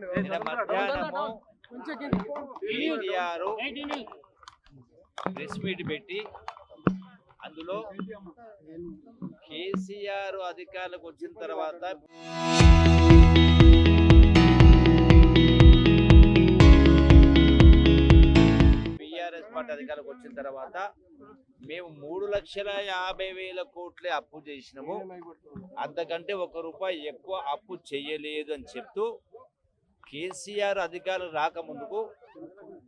నిన్న మధ్యాహ్నము KTR press meet పెట్టి అందులో కేసీఆర్ అధికారులకు వచ్చిన తర్వాత బీఆర్ఎస్ పార్టీ అధికారులకు వచ్చిన తర్వాత మేము 3,50,000 కోట్లే అప్పు చేసినాము, అంతకంటే ₹1 ఎక్కువ అప్పు చేయలేదు అని చెప్తూ కేసీఆర్ అధికారులు రాకముందుకు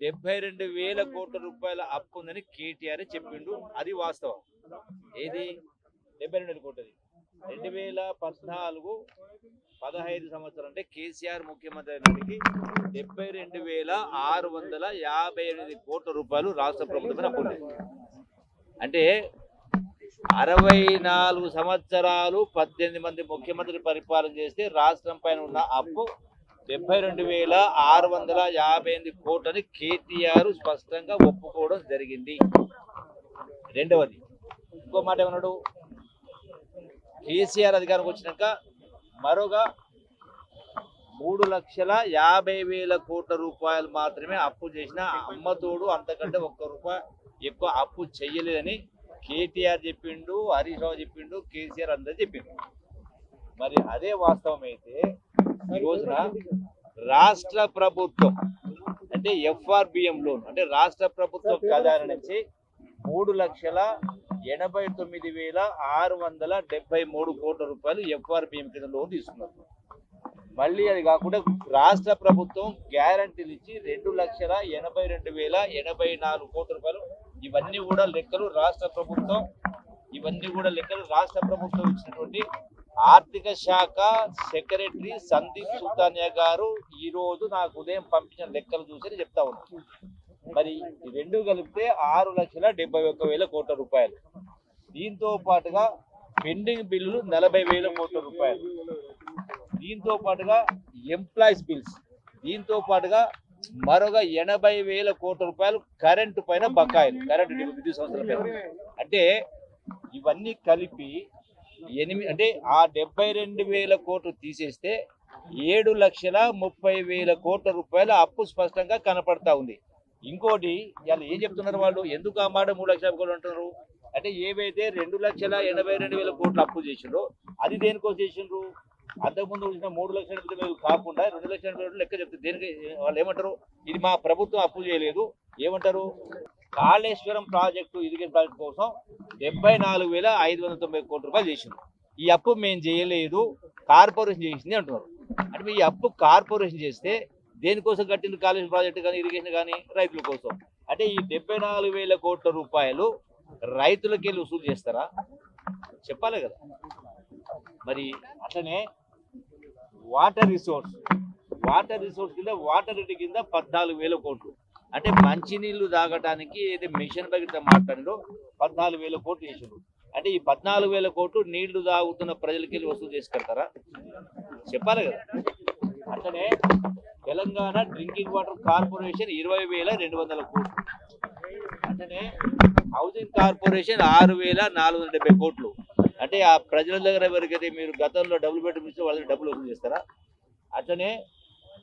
72,000 కోట్ల రూపాయల అప్పు ఉందని కేటీఆర్ చెప్పిండు. అది వాస్తవం. ఏది 72,000 కోట్లది 2014-15 సంవత్సరం అంటే కేసీఆర్ ముఖ్యమంత్రి నాటికి 72,658 కోట్ల రూపాయలు రాష్ట్ర ప్రభుత్వం అప్పు ఉంది. అంటే 64 సంవత్సరాలు 18 మంది ముఖ్యమంత్రి పరిపాలన చేస్తే రాష్ట్రం పైన ఉన్న అప్పు 72,658 కోట్లని కేటీఆర్ స్పష్టంగా ఒప్పుకోవడం జరిగింది. రెండవది ఇంకో మాట ఏమన్నాడు, కేసీఆర్ అధికారంకి వచ్చినాక మరోగా 3,50,000 కోట్ల రూపాయలు మాత్రమే అప్పు చేసిన, అమ్మతోడు అంతకంటే ₹1 ఎక్కువ అప్పు చెయ్యలేదని కేటీఆర్ చెప్పిండు, హరీష్ రావు చెప్పిండు, కేసీఆర్ అందరూ చెప్పిండు. మరి అదే వాస్తవం అయితే ఈ రోజున రాష్ట్ర ప్రభుత్వం అంటే FRBM లోన్ అంటే రాష్ట్ర ప్రభుత్వం ఖజానా నుంచి 3,89,673 కోట్ల రూపాయలు FRBM కింద లోన్ తీసుకున్నారు. మళ్ళీ అది కాకుండా రాష్ట్ర ప్రభుత్వం గ్యారంటీలు ఇచ్చి 2,82,084 కోట్ల రూపాయలు ఇవన్నీ కూడా లెక్కలు రాష్ట్ర ప్రభుత్వం ఇచ్చినటువంటి ఆర్థిక శాఖ సెక్రటరీ సందీప్ సుల్తానియా గారు ఈ రోజు నాకు ఉదయం పంపించిన లెక్కలు చూసి చెప్తా ఉన్నారు. మరి ఈ రెండు కలిపితే 6,71,000 కోట్ల రూపాయలు. దీంతో పాటుగా పెండింగ్ బిల్లులు 40,000 కోట్ల రూపాయలు. దీంతో పాటుగా ఎంప్లాయీస్ బిల్స్, దీంతో పాటుగా మరొక 80,000 కోట్ల రూపాయలు కరెంటు పైన బకాయిలు, కరెంటు విద్యుత్ సంస్థల పైన. అంటే ఇవన్నీ కలిపి అంటే ఆ 72,000 కోట్లు తీసేస్తే 7,30,000 కోట్ల రూపాయల అప్పు స్పష్టంగా కనపడతా ఉంది. ఇంకోటి ఇవాళ ఏం చెప్తున్నారు వాళ్ళు, ఎందుకు ఆ మాట 3,00,000 కోట్లు అంటున్నారు అంటే ఏవైతే 2,82,000 కోట్లు అప్పు చేసిండ్రో అది దేనికోసం చేసిండ్రు, అంతకుముందు వచ్చిన 3,80,000 కాకుండా 2,80,000 లెక్క చెప్తారు. దేనికి వాళ్ళు ఏమంటారు, ఇది మా ప్రభుత్వం అప్పు చేయలేదు, ఏమంటారు కాళేశ్వరం ప్రాజెక్టు ఇరిగేషన్ ప్రాజెక్టు కోసం 74,590 కోట్ల రూపాయలు చేసిండ్రు. ఈ అప్పు మేము చేయలేదు, కార్పొరేషన్ చేసింది అంటున్నారు. అంటే ఈ అప్పు కార్పొరేషన్ చేస్తే దేనికోసం కట్టింది, కాళేశ్వరం ప్రాజెక్టు కానీ ఇరిగేషన్ కానీ రైతుల కోసం. అంటే ఈ 74,000 కోట్ల రూపాయలు రైతులకి వెళ్ళి వసూలు చేస్తారా, చెప్పాలి కదా. మరి అట్లనే వాటర్ రిసోర్స్ కింద వాటర్ రెడ్డి కింద 14,000 కోట్లు. అంటే మంచినీళ్లు తాగటానికి ఏదైతే మిషన్ బగిట మాట్లాడిందో 14,000 కోట్లు చేసారు. అంటే ఈ 14,000 కోట్లు నీళ్లు తాగుతున్న ప్రజలకి వెళ్ళి వసూలు చేసి కడతారా, చెప్పాలి కదా. అట్లనే తెలంగాణ డ్రింకింగ్ వాటర్ కార్పొరేషన్ 20,200 కోట్లు. అట్లనే హౌసింగ్ కార్పొరేషన్ 6,470 కోట్లు. అంటే ఆ ప్రజల దగ్గర ఎవరికైతే మీరు గతంలో డబుల్ బెడ్రూమ్ ఇస్తే వాళ్ళకి డబ్బులు వసూలు చేస్తారా. అట్లనే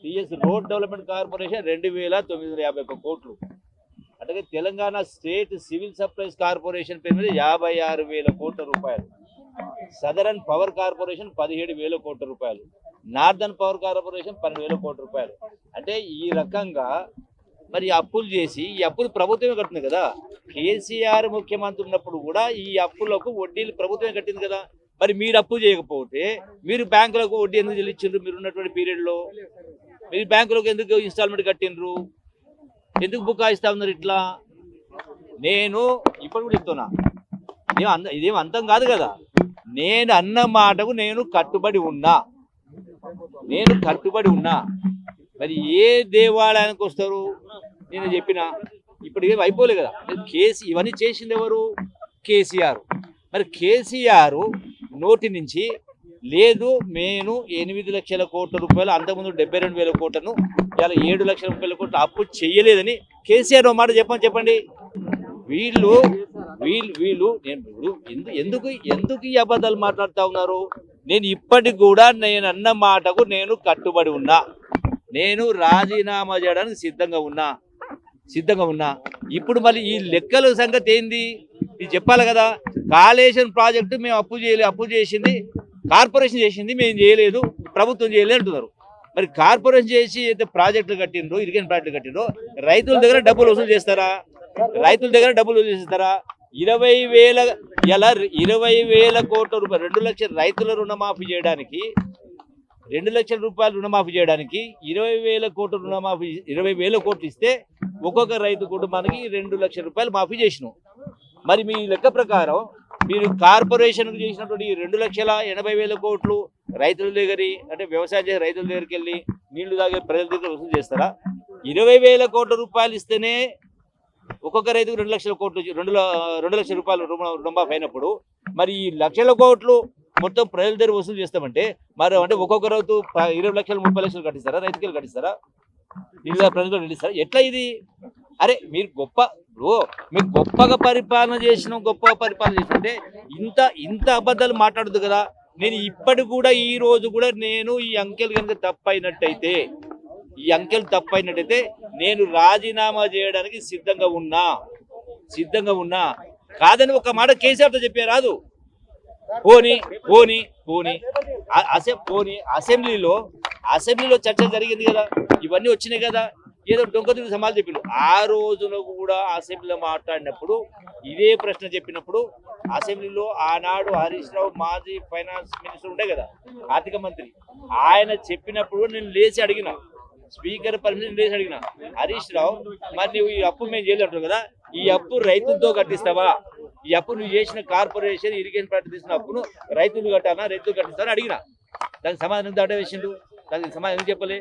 టీఎస్ రోడ్ డెవలప్మెంట్ కార్పొరేషన్ 2,951 కోట్లు. అట్లాగే Telangana state civil supplies corporation పేరు మీద 56,000 కోట్ల రూపాయలు. సదరన్ పవర్ కార్పొరేషన్ 17,000 కోట్ల రూపాయలు. నార్దర్న్ పవర్ కార్పొరేషన్ 12,000 కోట్ల రూపాయలు. అంటే ఈ రకంగా మరి అప్పులు చేసి ఈ అప్పులు ప్రభుత్వమే కట్టింది కదా. కేసీఆర్ ముఖ్యమంత్రి ఉన్నప్పుడు కూడా ఈ అప్పులకు వడ్డీలు ప్రభుత్వమే కట్టింది కదా. మరి మీరు అప్పు చేయకపోతే మీరు బ్యాంకులకు వడ్డీ ఎందుకు చెల్లించారు, మీరు ఉన్నటువంటి పీరియడ్లో మీరు బ్యాంకులకు ఎందుకు ఇన్స్టాల్మెంట్ కట్టినరు, ఎందుకు బుకాయిస్తా ఉన్నారు ఇట్లా. నేను ఇప్పుడు కూడా చెప్తున్నా, ఇదేం అంతం కాదు కదా. నేను అన్న మాటకు నేను కట్టుబడి ఉన్నా. మరి ఏ దేవాలయానికి వస్తారు నేను చెప్పిన, ఇప్పుడు ఏం అయిపోలే కదా. ఇవన్నీ చేసింది ఎవరు, కేసీఆర్. మరి కేసీఆర్ నోటి నుంచి లేదు నేను 8,00,000 కోట్ల రూపాయలు, అంతకుముందు 72,000 కోట్లను ఇలా 7,30,000 కోట్లు అప్పు చేయలేదని కేసీఆర్ మాట చెప్పండి. వీళ్ళు ఎందుకు ఈ అబద్ధాలు మాట్లాడుతూ ఉన్నారు. నేను ఇప్పటికి కూడా నేను అన్న మాటకు నేను కట్టుబడి ఉన్నా. నేను రాజీనామా చేయడానికి సిద్ధంగా ఉన్నా ఇప్పుడు మళ్ళీ ఈ లెక్కల సంగతి ఏంది ఇది చెప్పాలి కదా. కాళేశ్వరం ప్రాజెక్టు మేము అప్పు చేసింది కార్పొరేషన్ చేసింది, మేము చేయలేదు, ప్రభుత్వం చేయలేదు అంటున్నారు. మరి కార్పొరేషన్ చేసి అయితే ప్రాజెక్టులు కట్టిండ్రు, ఇరిగేషన్ ప్రాజెక్టులు కట్టిండ్రు, రైతుల దగ్గర డబ్బులు వసూలు చేస్తారా? 20,000 ఇలా 20,000 కోట్ల రూపాయలు 2 లక్షల రైతుల రుణమాఫీ చేయడానికి 2 లక్షల రూపాయలు రుణమాఫీ చేయడానికి 20,000 కోట్ల రుణమాఫీ 20,000 కోట్లు ఇస్తే ఒక్కొక్క రైతు కుటుంబానికి 2 లక్షల రూపాయలు మాఫీ చేసినాం. మరి మీ లెక్క ప్రకారం మీరు కార్పొరేషన్కు చేసినటువంటి 2,80,000 కోట్లు రైతుల దగ్గర అంటే వ్యవసాయం చేసే రైతుల దగ్గరికి వెళ్ళి నీళ్లు తాగే ప్రజల దగ్గర వసూలు చేస్తారా? 20,000 కోట్ల రూపాయలు ఇస్తేనే ఒక్కొక్క రైతుకు 2 లక్షల కోట్లు 2 లక్షల రూపాయలు రుణమాఫీ అయినప్పుడు మరి ఈ లక్షల కోట్లు మొత్తం ప్రజల దగ్గర వసూలు చేస్తామంటే మరి అంటే ఒక్కొక్క రైతు 20 లక్షలు 30 లక్షలు కట్టిస్తారా? రైతుకి కట్టిస్తారా? ప్రజలు కట్టిస్తారా? ఎట్లా ఇది? అరే మీరు మీరు గొప్పగా పరిపాలన చేసినంటే ఇంత అబద్ధాలు మాట్లాడదు కదా. నేను ఇప్పటి కూడా ఈ రోజు కూడా నేను ఈ అంకెలు కనుక తప్పైనట్టయితే నేను రాజీనామా చేయడానికి సిద్ధంగా ఉన్నా కాదని ఒక మాట కేసీఆర్తో చెప్పే రాదు. పోనీ అసెంబ్లీలో చర్చ జరిగింది కదా, ఇవన్నీ వచ్చినాయి కదా, ఏదో డొంకతిరిగి సమాధానం చెప్పిండు. ఆ రోజున కూడా అసెంబ్లీలో మాట్లాడినప్పుడు ఇదే ప్రశ్న చెప్పినప్పుడు అసెంబ్లీలో ఆనాడు హరీష్ రావు మాజీ ఫైనాన్స్ మినిస్టర్ ఉండే కదా, ఆర్థిక మంత్రి, ఆయన చెప్పినప్పుడు నేను లేచి అడిగిన, స్పీకర్ పర్మిషన్ లేచి అడిగిన, హరీష్ రావు మరి నువ్వు ఈ అప్పు మేము చేయలేంటావు కదా, ఈ అప్పు రైతులతో కట్టిస్తావా? ఈ అప్పు నువ్వు చేసిన కార్పొరేషన్ ఇరిగేషన్ ప్రాజెక్ట్ తీసిన అప్పును రైతులు కట్టిస్తావని అడిగిన. దానికి సమాధానం దాట వేసిండు. దానికి సమాధానం చెప్పలే.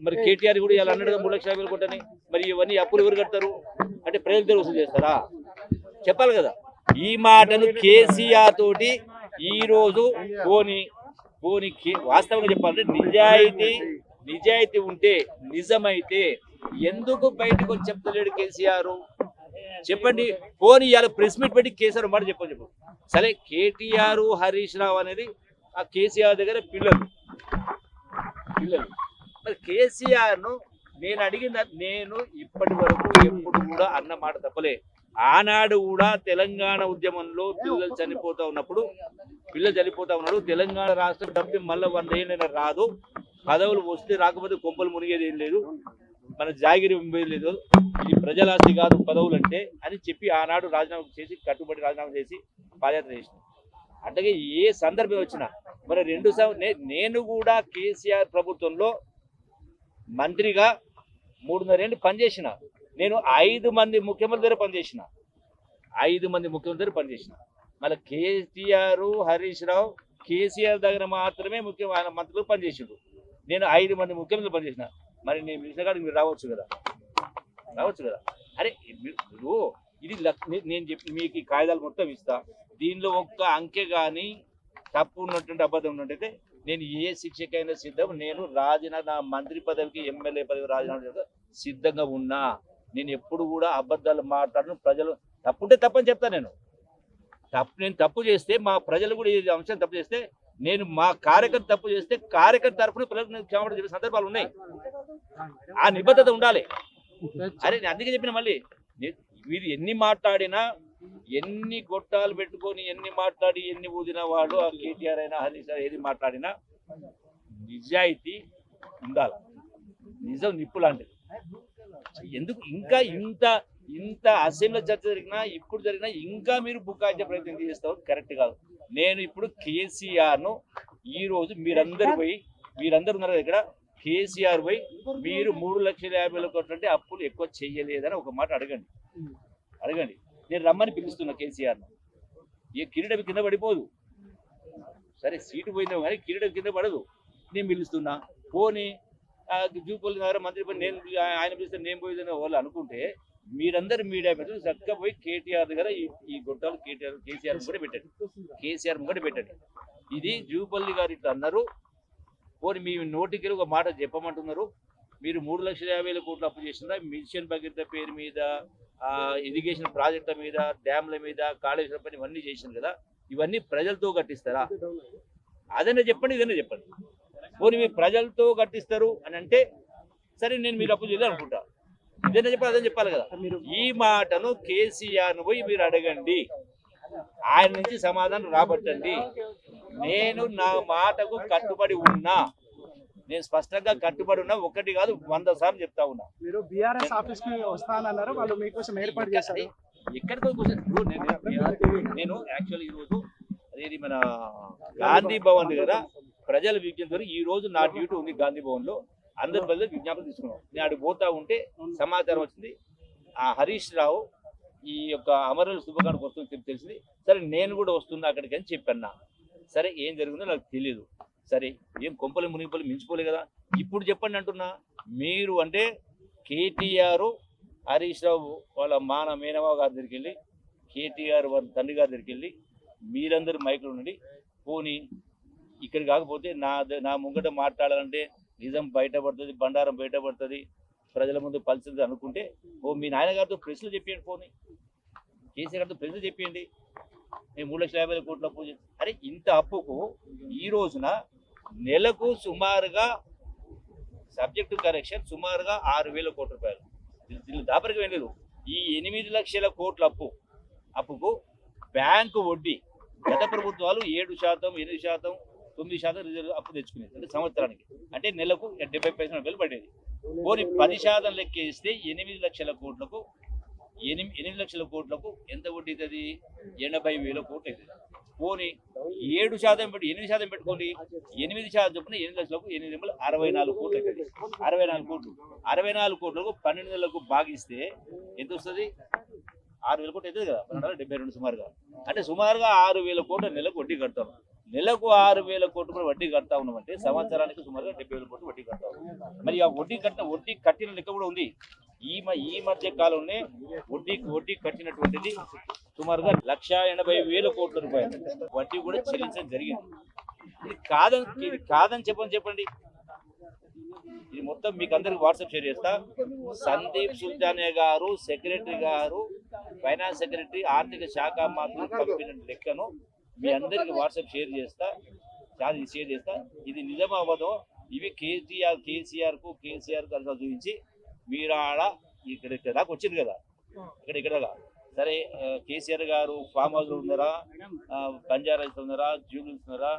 మరి కేటీఆర్ కూడా ఇలా అన్నాడు 3,50,000 కోట్లని. మరి ఇవన్నీ అప్పులు ఎవరు కడతారు అంటే ప్రజల దగ్గర వసూలు చేస్తారా? చెప్పాలి కదా. ఈ మాటలు కేసీఆర్ తోటి ఈ రోజు పోనీ వాస్తవంగా చెప్పాలంటే నిజాయితీ ఉంటే నిజమైతే ఎందుకు బయటకు వచ్చి చెప్తలేడు కేసీఆర్? చెప్పండి. పోనీ ఇవాళ ప్రెస్ మీట్ పెట్టి కేసీఆర్ మాట చెప్పు. సరే కేటీఆర్ హరీష్ రావు అనేది ఆ కేసీఆర్ దగ్గర పిల్లలు మరి కేసీఆర్ను నేను ఇప్పటి వరకు ఎప్పుడు కూడా అన్న మాట తప్పలే. ఆనాడు కూడా తెలంగాణ ఉద్యమంలో పిల్లలు చనిపోతా ఉన్నాడు. తెలంగాణ రాష్ట్రం తప్పి మళ్ళీ 100 ఏళ్ళైనా రాదు, పదవులు వస్తే రాకపోతే కొంపలు మునిగేది ఏం లేదు, మన జాగిరి లేదు, ఇది ప్రజల ఆస్తి కాదు పదవులు అంటే అని చెప్పి ఆనాడు రాజీనామా చేసి పాదయాత్ర చేసిన. అంటే ఏ సందర్భం వచ్చినా మరి నేను కూడా కేసీఆర్ ప్రభుత్వంలో మంత్రిగా 3.5 ఏళ్ళు పనిచేసిన. నేను 5 మంది ముఖ్యమంత్రి దగ్గర పనిచేసిన. మళ్ళీ కేసీఆర్ హరీష్ రావు కేసీఆర్ దగ్గర మాత్రమే ఆయన మంత్రులు పనిచేసిండు. నేను 5 మంది ముఖ్యమంత్రులు పనిచేసిన. మరి నేను పిలిచిన కాడికి మీరు రావచ్చు కదా. అరే మీరు ఇది నేను చెప్పి మీకు ఈ కాగితాలు మొత్తం ఇస్తా, దీనిలో ఒక్క అంకె కానీ తప్పు ఉన్నటువంటి అబద్ధం ఉన్నట్టయితే నేను ఏ శిక్షకైనా సిద్ధం. నేను నా మంత్రి పదవికి ఎమ్మెల్యే పదవి రాజీనామా చేయడం సిద్ధంగా ఉన్నా. నేను ఎప్పుడు కూడా అబద్ధాలు మాట్లాడను. ప్రజలు తప్పుంటే తప్పని చెప్తాను. నేను తప్పు చేస్తే మా ప్రజలు కూడా ఈ అంశం తప్పు చేస్తే నేను మా కార్యకర్త తప్పు చేస్తే కార్యకర్త తరఫున ప్రజలకు క్షమాపణ చెప్పే సందర్భాలు ఉన్నాయి. ఆ నిబద్ధత ఉండాలి. అరే నేను అందుకే చెప్పిన మళ్ళీ వీరు ఎన్ని మాట్లాడినా ఎన్ని గొట్టాలు పెట్టుకొని ఎన్ని మాట్లాడి ఎన్ని ఊదిన వాళ్ళు ఆ కేటీఆర్ అయినా హరీష్ ఏది మాట్లాడినా నిజాయితీ ఉండాలి. నిజం నిప్పు లాంటిది. ఎందుకు ఇంకా ఇంత అసెంబ్లీ చర్చ జరిగినా ఇంకా మీరు బుకాయించే ప్రయత్నం చేస్తారు? కరెక్ట్ కాదు. నేను ఇప్పుడు కేసీఆర్ను ఈరోజు మీరందరూ ఉన్నారు ఇక్కడ, కేసీఆర్ పోయి మీరు 3,50,000 కోట్ల అంటే అప్పులు ఎక్కువ చెయ్యలేదని ఒక మాట అడగండి. నేను రమ్మని పిలుస్తున్నా కేసీఆర్ను. ఏ కిరీటం కింద పడిపోదు. సరే సీటు పోయిందేమో కానీ కిరీటం కింద పడదు. నేను పిలుస్తున్నా. పోనీ జూపల్లి నగర మంత్రి పని ఆయన పిలిస్తే నేను పోయిందని వాళ్ళు అనుకుంటే మీరందరూ మీడియా పెట్టి చక్కగా పోయి కేటీఆర్ దగ్గర ఈ గొట్టాలు కేసీఆర్ కూడా పెట్టండి. ఇది జూపల్లి గారు ఇట్లా అన్నారు. పోనీ మీ నోటికి ఒక మాట చెప్పమంటున్నారు. మీరు 3,50,000 కోట్లు అప్పు చేసిందా? మిషన్ భగీరథ పేరు మీద, ఇరిగేషన్ ప్రాజెక్టుల మీద, డ్యామ్ల మీద, కాళేశ్వరం పని ఇవన్నీ చేసింది కదా, ఇవన్నీ ప్రజలతో కట్టిస్తారా? అదనే చెప్పండి, ఇదనే చెప్పండి. పోనీ మీరు ప్రజలతో కట్టిస్తారు అని అంటే సరే నేను మీరు అప్పు చేయలేదు అనుకుంటా. ఇదేనా చెప్పాలి, అదే చెప్పాలి కదా. ఈ మాటను కేసీఆర్ను పోయి మీరు అడగండి, ఆయన నుంచి సమాధానం రాబట్టండి. నేను నా మాటకు కట్టుబడి ఉన్నా, నేను స్పష్టంగా కట్టుబడి ఉన్నా, ఒకటి కాదు 100 సార్లు చెప్తా ఉన్నా. మీరు బీఆర్ఎస్ ఆఫీస్ కి వస్తానన్నారు, వాళ్ళు మీకోసం ఏర్పాటు చేశారు. ఎక్కడికో నేను యాక్చువల్లీ ఈరోజు అదేది మన గాంధీ భవన్ దగ్గర ప్రజల విజ్ఞప్తి, ఈ రోజు నా డ్యూటీ ఉంది గాంధీ భవన్ లో, అందరి ప్రజలు విజ్ఞాపన తీసుకున్నాం. నేను అడిగి పోతా ఉంటే సమాచారం వచ్చింది, ఆ హరీష్ రావు ఈ యొక్క అమరుల శుభకానికి వస్తుంది తెలిసింది. సరే నేను కూడా వస్తున్నా అక్కడికి అని చెప్పన్నా. సరే ఏం జరిగిందో నాకు తెలియదు. సరే ఏం కొంపలు మునిగిపల్లి మించిపోలే కదా. ఇప్పుడు చెప్పండి అంటున్నా, మీరు అంటే కేటీఆర్ హరీష్ రావు వాళ్ళ మేనమావ గారి దగ్గరికి వెళ్ళి, కేటీఆర్ వాళ్ళ తండ్రి గారి దగ్గరికి వెళ్ళి మీరందరూ మైకులు ఉండి పోనీ ఇక్కడ కాకపోతే నా ముంగట మాట్లాడాలంటే నిజం బయటపడుతుంది, బండారం బయటపడుతుంది, ప్రజల ముందు పరిస్థితి అనుకుంటే మీ నాయనగారితో ప్రశ్నలు చెప్పండి, పోనీ కేసీఆర్ గారితో ప్రశ్నలు చెప్పండి. మేము 3,50,000 కోట్ల అప్పు. అరే ఇంత అప్పుకు ఈ రోజున నెలకు సుమారుగా సబ్జెక్టు కరెక్షన్ సుమారుగా 6,000 కోట్ల రూపాయలు. దీన్ని దాపరికి వెళ్ళలేదు. ఈ 8 లక్షల కోట్ల అప్పుకు బ్యాంకు వడ్డీ గత ప్రభుత్వాలు 7%, 8%, 9% రిజర్వ్ అప్పు తెచ్చుకునేది. అంటే సంవత్సరానికి, అంటే నెలకు 70 పైసలు పడేది. పోనీ 10% లెక్కేస్తే 8 లక్షల కోట్లకు 8 లక్షల కోట్లకు ఎంత వడ్డీ అవుతుంది? 80,000 కోట్లు అవుతుంది. పోనీ 7% పెట్టి 8% పెట్టుకోండి, 8% చొప్పున 8 లక్షలకు 8 64 కోట్లు అవుతుంది. 64 కోట్లు 64 కోట్లకు 12 నెలలకు భాగిస్తే ఎంత వస్తుంది? 6,000 కోట్లు అవుతుంది కదా, 72 సుమారుగా. అంటే సుమారుగా 6,000 కోట్ల నెలకు వడ్డీ కడతాం. నెలకు 6,000 కోట్లు కూడా వడ్డీ కడతా ఉన్నామంటే సంవత్సరానికి సుమారుగా 70,000 కోట్లు వడ్డీ కడతాం. మరి ఆ వడ్డీ కట్టిన లెక్క కూడా ఉంది. ఈ మధ్య కాలంలో వడ్డీ కట్టినటువంటిది సుమారుగా 1,80,000 కోట్ల రూపాయలు వడ్డీ కూడా చెల్లించడం జరిగింది. ఇది కాదని చెప్పండి. ఇది మొత్తం మీకు అందరికి వాట్సాప్ షేర్ చేస్తా. సందీప్ సుల్తానియా గారు, సెక్రటరీ గారు, ఫైనాన్స్ సెక్రటరీ, ఆర్థిక శాఖ మంత్రులు పంపిన లెక్కను మీ అందరికి వాట్సాప్ షేర్ చేస్తా. ఇది నిజమా అవ్వదో ఇవి కేసీఆర్ కు కలిసి చూపించి మీరు ఆడ ఇక్కడ దాకా వచ్చింది కదా, ఇక్కడ సరే కేసీఆర్ గారు ఫామ్ హౌస్ ఉన్నారా, బంజారాస్ ఉన్నారా, జూబ్లీస్ ఉన్నారా,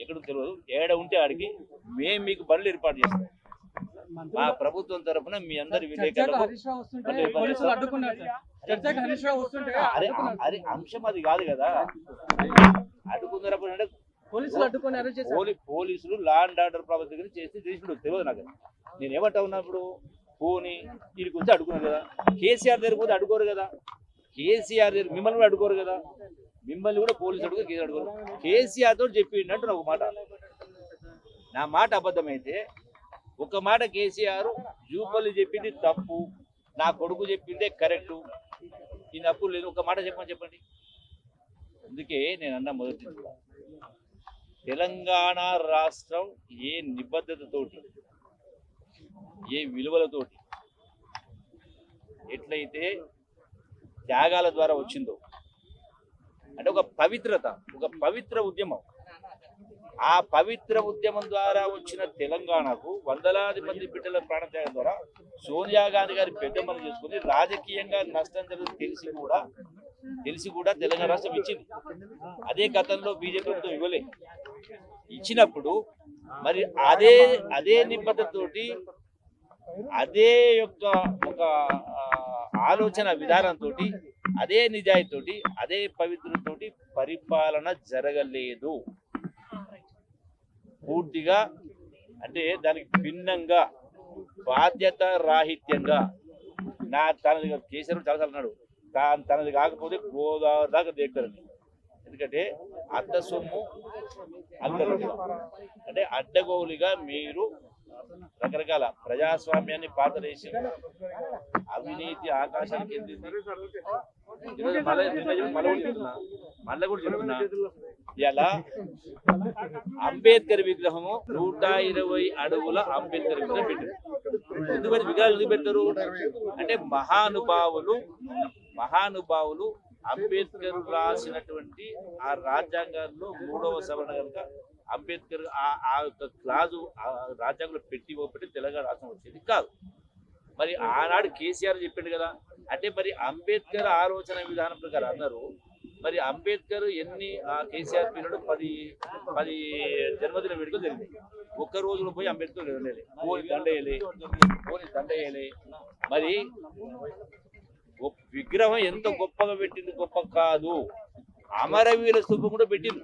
ఎక్కడ తెలియదు. ఏడ ఉంటే ఆడికి మేము మీకు బండ్లు ఏర్పాటు చేస్తాం. మా ప్రభుత్వం తరఫున మీ అందరి విలేకరులకు అరే అంశం అది కాదు కదా. అడ్డుకున్నారప్పుడు పోలీసులు లా అండ్ ఆర్డర్ ప్రభుత్వం దగ్గర చేసి తెలియదు నాకు. నేను ఏమంటా ఉన్నప్పుడు పోనీ వీడికి వచ్చి అడుగున్నారు కదా, కేసీఆర్ దగ్గర పోతే అడుకోరు కదా, కేసీఆర్ దగ్గర మిమ్మల్ని కూడా అడుకోరు కదా, మిమ్మల్ని కూడా పోలీసు అడుగు, కేసీఆర్ అడుకోరు. కేసీఆర్ తోటి చెప్పిండంటే ఒక మాట, నా మాట అబద్ధమైతే ఒక మాట కేసీఆర్ జూపల్లి చెప్పింది తప్పు, నా కొడుకు చెప్పిందే కరెక్టు, ఈ తప్పు లేదు, ఒక మాట చెప్పండి. అందుకే నేను అన్న మొదటి కూడా తెలంగాణ రాష్ట్రం ఏ నిబద్ధతతోటి, ఏ విలువలతోటి ఎట్లయితే త్యాగాల ద్వారా వచ్చిందో, అంటే ఒక పవిత్ర ఉద్యమం, ఆ పవిత్ర ఉద్యమం ద్వారా వచ్చిన తెలంగాణకు వందలాది మంది బిడ్డల ప్రాణత్యాగం ద్వారా సోనియా గాంధీ గారి పెద్ద మనం చేసుకుని రాజకీయంగా నష్టం జరుగుతుంది తెలిసి కూడా తెలంగాణ రాష్ట్రం ఇచ్చింది. అదే గతంలో బీజేపీ ప్రభుత్వం ఇవ్వలే. ఇచ్చినప్పుడు మరి అదే నిబద్ధతతోటి, అదే యొక్క ఒక ఆలోచన విధానంతో, అదే నిజాయితీతోటి, అదే పవిత్రతోటి పరిపాలన జరగలేదు. పూర్తిగా అంటే దానికి భిన్నంగా బాధ్యత రాహిత్యంగా తనది కేసీఆర్ చాలాసార్లు అన్నాడు, తనది కాకపోతే గోదావరి దాకా దేకరని. ఎందుకంటే అడ్డ సొమ్ము అంటే అడ్డగోలుగా మీరు రకరకాల ప్రజాస్వామ్యాన్ని పాతరేసి అవినీతి ఆకాశానికి మళ్ళీ కూడా చెప్తున్నా, ఇలా అంబేద్కర్ విగ్రహము 120 అడుగుల అంబేద్కర్ విగ్రహం పెట్టారు. ఎందుకంటే విగ్రహాలు ఎందుకు పెట్టారు అంటే మహానుభావులు అంబేద్కర్ రాసినటువంటి ఆ రాజ్యాంగాల్లో 3వ సవరణ కనుక అంబేద్కర్ ఆ యొక్క క్లాజు రాజ్యాంగంలో పెట్టి తెలంగాణ రాష్ట్రం వచ్చేది కాదు. మరి ఆనాడు కేసీఆర్ చెప్పిండు కదా, అంటే మరి అంబేద్కర్ ఆలోచన విధానం ప్రకారం అన్నారు. మరి అంబేద్కర్ ఎన్ని కేసీఆర్ పీరియడ్ 10 జన్మదిన వేడుకలు జరిగింది. ఒక్క రోజులో పోయి అంబేద్కర్ వెళ్ళలేదు, పోని దండయ్యలే. మరి విగ్రహం ఎంత గొప్పగా పెట్టింది గొప్ప కాదు, అమరవీర స్థూపం కూడా పెట్టింది.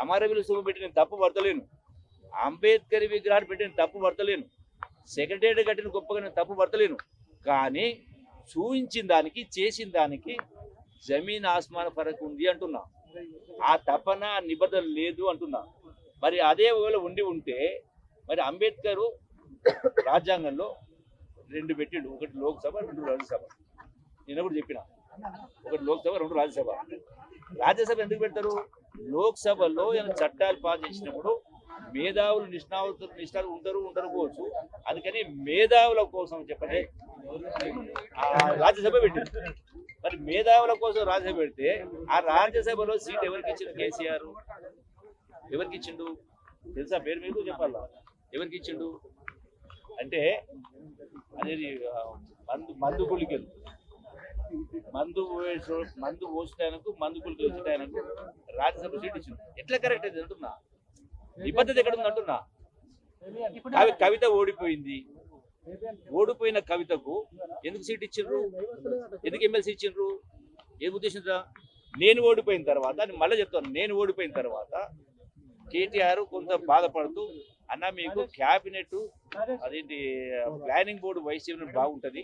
అమరవీర స్థూపం పెట్టిన తప్పు పడతలేను, అంబేద్కర్ విగ్రహాన్ని పెట్టిన తప్పు పడతలేను, సెక్రటేరియట్ కట్టిన గొప్పగా నేను తప్పు పడతలేను. కానీ చూయించిన దానికి చేసిన దానికి జమీన్ ఆస్మాన్ ఫరక్ ఉంది అంటున్నా. ఆ తపన నిబద్ధన లేదు అంటున్నా. మరి అదే వేళ ఉంటే మరి అంబేద్కర్ రాజ్యాంగంలో 2 పెట్టిండు, ఒకటి లోక్సభ 2 రాజ్యసభ. నేను కూడా చెప్పిన, ఒకటి లోక్సభ 2 రాజ్యసభ. రాజ్యసభ ఎందుకు పెడతారు? లోక్సభలో చట్టాలు పాస్ చేసినప్పుడు మేధావులు నిష్ణాతులు ఉండకపోవచ్చు, అందుకని మేధావుల కోసం చెప్పండి రాజ్యసభ పెట్టింది. మరి మేధావుల కోసం రాజ్యసభ పెడితే ఆ రాజ్యసభలో సీట్ ఎవరికి ఇచ్చిండు? కేసీఆర్. ఎవరికి ఇచ్చిండు తెలుసా? పేరు మీకు చెప్పాలా? ఎవరికి ఇచ్చిండు అంటే అనేది మందు గుళికలు, మందు పోసడానికి మందు గుళికలు ఇచ్చడానికి రాజ్యసభ సీట్ ఇచ్చిండు. ఎట్లా కరెక్ట్ అయితే అంటున్నా, నిబద్ధత ఎక్కడ ఉంది అంటున్నా. కవిత ఓడిపోయింది, ఓడిపోయిన కవితకు ఎందుకు సీట్ ఇచ్చిండ్రు? ఎందుకు ఎమ్మెల్సీ ఇచ్చిండ్రు? ఏం ఉద్దేశంగా? నేను ఓడిపోయిన తర్వాత, మళ్ళీ చెప్తాను, నేను ఓడిపోయిన తర్వాత కేటీఆర్ కొంత బాధపడుతూ, అన్న మీకు క్యాబినెట్ అదేంటి ప్లానింగ్ బోర్డు వైస్ చైర్మన్ బాగుంటుంది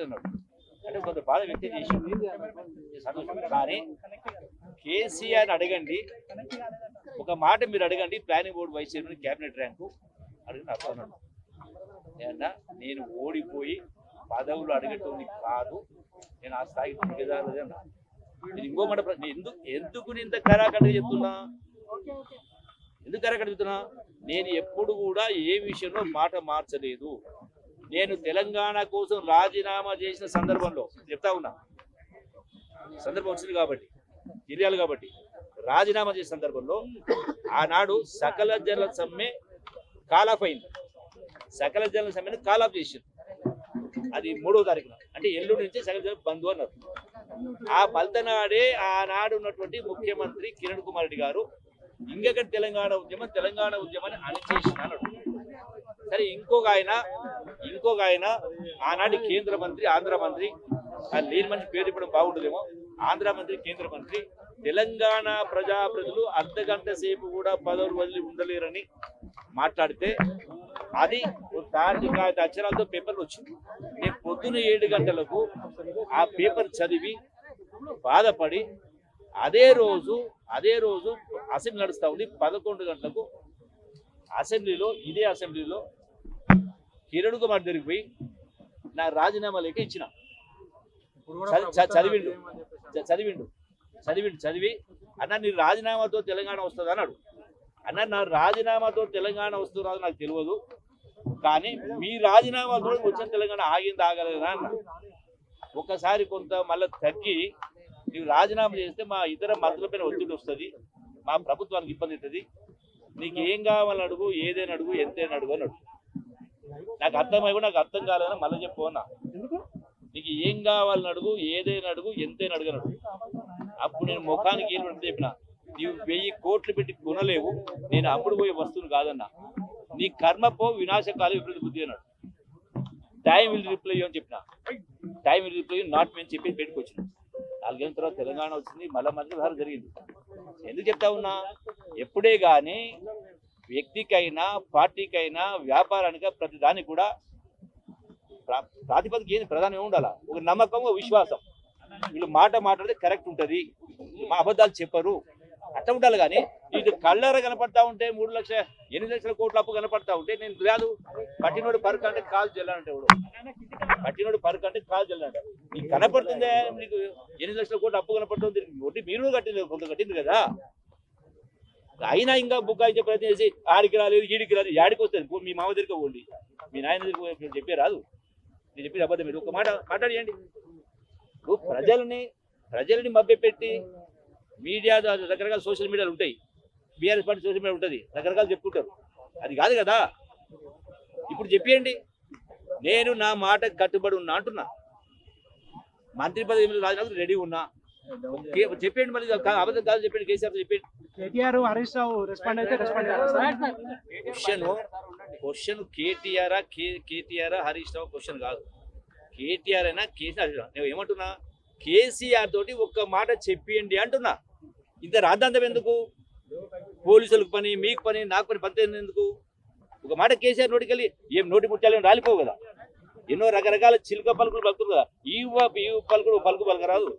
అన్నాడు. అంటే కొంత బాధ వ్యక్తం చేసింది, సంతోషం. కానీ కేసీఆర్ అడగండి, ఒక మాట మీరు అడగండి, planning board vice chairman cabinet rank అడిగిన అన్నాడు. నేను ఓడిపోయి పదవులు అడిగేటోని కాదు, నేను ఆ స్థాయికి దిగజారలేదు అన్నా. ఇంకో మాట, ఎందుకు నేను ఇంత కరాఖండిగా చెప్తున్నా? ఎందుకు కరాఖండిగా చెప్తున్నా? నేను ఎప్పుడు కూడా ఏ విషయంలో మాట మార్చలేదు. నేను తెలంగాణ కోసం రాజీనామా చేసిన సందర్భంలో చెప్తా ఉన్నా, సందర్భం వచ్చింది కాబట్టి, తెలియాలి కాబట్టి, రాజీనామా చేసిన సందర్భంలో ఆనాడు సకల జనుల సమ్మె కాలాఫ్ అయింది. సకల జనుల సమ్మెను కాలాఫ్ చేసింది. అది 3వ తారీఖున, అంటే ఎల్లుండి నుంచి సకల జనుల బంధు అన్నారు. ఆ ఫలితనాడే ఆనాడు ఉన్నటువంటి ముఖ్యమంత్రి కిరణ్ కుమార్ రెడ్డి గారు ఇంకెక్కడ తెలంగాణ ఉద్యమాన్ని అణిచేసిన అన్నాడు. సరే, ఇంకొక ఆయన ఆనాటి కేంద్ర మంత్రి, ఆంధ్ర మంత్రి, లేని మనిషి పేరు చెప్పడం బాగుంటుందేమో, ఆంధ్ర మంత్రి, కేంద్ర మంత్రి, తెలంగాణ ప్రజలు అర్ధగంట సేపు కూడా పదవులు వదిలి ఉండలేరని మాట్లాడితే అది 5 అక్షరాలతో పేపర్లు వచ్చింది. నేను పొద్దున 7 గంటలకు ఆ పేపర్ చదివి బాధపడి అదే రోజు అసెంబ్లీ నడుస్తూ ఉంది. 11 గంటలకు ఇదే అసెంబ్లీలో కిరణ్ కుమార్ దగ్గరికి పోయి నా రాజీనామా లేఖ ఇచ్చిన. చదివి అన్న నీ రాజీనామాతో తెలంగాణ వస్తుంది అన్నాడు. అన్న నా రాజీనామాతో తెలంగాణ వస్తుందో నాకు తెలియదు, కానీ మీ రాజీనామాతో వచ్చిన తెలంగాణ ఆగలేదా అన్న. ఒకసారి కొంత మళ్ళీ తగ్గి నీవు రాజీనామా చేస్తే మా ఇతర మంత్రులపైన ఒత్తిడి వస్తుంది, మా ప్రభుత్వానికి ఇబ్బంది అవుతుంది, నీకు ఏం కావాలని అడుగు, ఏదైనా అడుగు, ఎంతైనా అడుగు అని అడుగు. నాకు అర్థం కాలేదని మళ్ళీ చెప్పు అన్నా. నీకు ఏం కావాలని అడుగు, ఏదైనా అడుగు, ఎంతైనా అడుగనడు. అప్పుడు నేను ముఖానికి ఏం పెడితే చెప్పిన, నీవు 1000 కోట్లు పెట్టి కొనలేవు, నేను అప్పుడు పోయే వస్తువులు కాదన్నా. నీ కర్మపో వినాశకాలు విపరీత బుద్ధి అన్నాడు. టైం విల్ రిప్లై అని చెప్పిన. టైం విల్ రిప్లై నాట్ మేము చెప్పి పెట్టుకొచ్చిన. 4 ఏళ్ళ తర్వాత తెలంగాణ వచ్చింది, మళ్ళీ మంత్రివర్గం జరిగింది. ఎందుకు చెప్తా ఉన్నా, ఎప్పుడే కానీ వ్యక్తికైనా పార్టీకైనా వ్యాపారానికైనా ప్రతి దానికి కూడా ప్రాతిపదిక ఏంది? ప్రధానం ఉండాలా, ఒక నమ్మకం, ఒక విశ్వాసం. వీళ్ళు మాట్లాడితే కరెక్ట్ ఉంటుంది, మా అబద్ధాలు చెప్పరు, అట్లా ఉండాలి. కానీ ఇది కళ్ళర కనపడతా ఉంటే 8 లక్షల కోట్ల అప్పు కనపడతా ఉంటే నేను కాదు, పట్టినోడు పరుకు అంటే కాలు జల్లంటే పట్టినోడు పరుకు అంటే కాలు జల్లంట. నీకు కనపడుతుందే, నీకు 8 లక్షల కోట్ల అప్పు కనపడుతుంది, వడ్డీ మీరు కట్టింది, కొంత కట్టింది కదా. అయినా ఇంకా బుక్కాయించే ప్రయత్నం చేసి ఆడికి రాలేదు, ఈడికి రాలేదు, యాడికి వస్తుంది? మీ మామ దగ్గర పోండి, మీ నాయన దగ్గర చెప్పే రాదు. నేను చెప్పేది అబద్ధం. మీరు ఒక మాట మాట్లాడియండి. ప్రజల్ని మభ్యపెట్టి మీడియా రకరకాల సోషల్ మీడియాలు ఉంటాయి, బీఆర్ఎస్ పార్టీ సోషల్ మీడియా ఉంటుంది, రకరకాలు చెప్పుకుంటారు. అది కాదు కదా. ఇప్పుడు చెప్పేయండి, నేను నా మాటకు కట్టుబడి ఉన్నా అంటున్నా, మంత్రి పదవి రాజీనామా రెడీ ఉన్నా చెప్పండి. మళ్ళీ అబద్ధం కాదు చెప్పండి, కేసీఆర్ చెప్పండి. కేటీఆర్ హరీష్ రావు రెస్పాండ్ అయితే respond question KTR Harish Rao question కాదు. కేటీఆర్ అయినా కేసీఆర్, నేను ఏమంటున్నా, కేసీఆర్ తోటి ఒక్క మాట చెప్పియండి అంటున్నా. ఇంత రాద్ధాంతం ఎందుకు? పోలీసులకు పని, మీకు పని, నాకు పని, పంత ఎందుకు? ఒక మాట కేసీఆర్ నోటికెళ్ళి ఏం నోటి ముట్టాలని రాలిపోవు కదా. ఎన్నో రకరకాల చిలుక పలుకులు పలుకురు కదా, ఈ పలుకుడు పలుకు పలకరాదు.